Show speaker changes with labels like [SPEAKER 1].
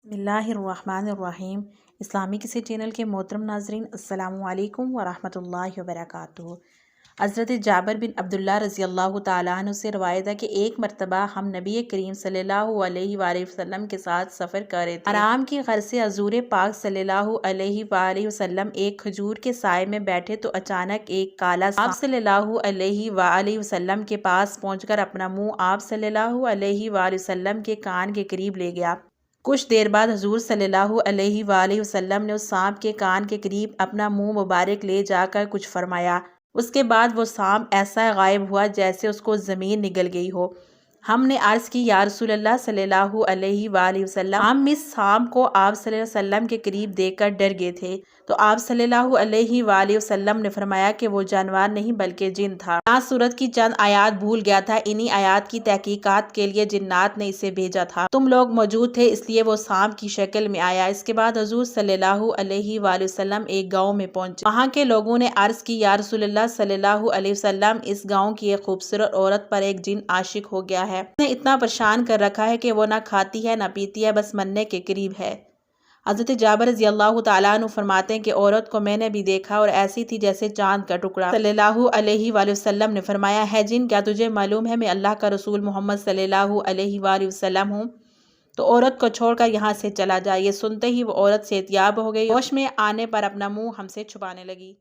[SPEAKER 1] بسم اللہ الرحمن الرحیم۔ اسلامی کسی چینل کے محترم ناظرین، السلام علیکم ورحمۃ اللہ وبرکاتہ۔ حضرت جابر بن عبداللہ رضی اللہ تعالیٰ عنہ سے روایت ہے کہ ایک مرتبہ ہم نبی کریم صلی اللہ علیہ وآلہ وسلم کے ساتھ سفر کر رہے تھے۔ آرام کی غرض سے حضور پاک صلی اللہ علیہ وآلہ وسلم ایک کھجور کے سائے میں بیٹھے تو اچانک ایک کالا سانپ آپ صلی اللہ علیہ وآلہ وسلم کے پاس پہنچ کر اپنا منہ آپ صلی اللہ علیہ وآلہ وسلم کے کان کے قریب لے گیا۔ کچھ دیر بعد حضور صلی اللہ علیہ وآلہ وسلم نے اس سانپ کے کان کے قریب اپنا منہ مبارک لے جا کر کچھ فرمایا۔ اس کے بعد وہ سانپ ایسا غائب ہوا جیسے اس کو زمین نگل گئی ہو۔ ہم نے عرض کی، یا رسول اللہ صلی اللہ علیہ وآلہ وسلم، ہم اس سانپ کو آپ صلی اللہ علیہ وسلم کے قریب دیکھ کر ڈر گئے تھے۔ تو آپ صلی اللہ علیہ وآلہ وسلم نے فرمایا کہ وہ جانور نہیں بلکہ جن تھا۔ یہاں سورت کی چند آیات بھول گیا تھا، انہی آیات کی تحقیقات کے لیے جنات نے اسے بھیجا تھا۔ تم لوگ موجود تھے اس لیے وہ سانپ کی شکل میں آیا۔ اس کے بعد حضور صلی اللہ علیہ وآلہ وسلم ایک گاؤں میں پہنچے۔ وہاں کے لوگوں نے عرض کی، یا رسول اللہ صلی اللہ علیہ وسلم، اس گاؤں کی ایک خوبصورت عورت پر ایک جن عاشق ہو گیا ہے۔ اس نے اتنا پریشان کر رکھا ہے کہ وہ نہ کھاتی ہے نہ پیتی ہے، بس مرنے کے قریب ہے۔ حضرت جابر رضی اللہ تعالیٰ عنہ فرماتے ہیں کہ عورت کو میں نے بھی دیکھا اور ایسی تھی جیسے چاند کا ٹکڑا۔ صلی اللہ علیہ وآلہ وسلم نے فرمایا، ہے جن، کیا تجھے معلوم ہے میں اللہ کا رسول محمد صلی اللہ علیہ وآلہ وسلم ہوں؟ تو عورت کو چھوڑ کر یہاں سے چلا جا۔ یہ سنتے ہی وہ عورت صحت یاب ہو گئی، ہوش میں آنے پر اپنا منہ ہم سے چھپانے لگی۔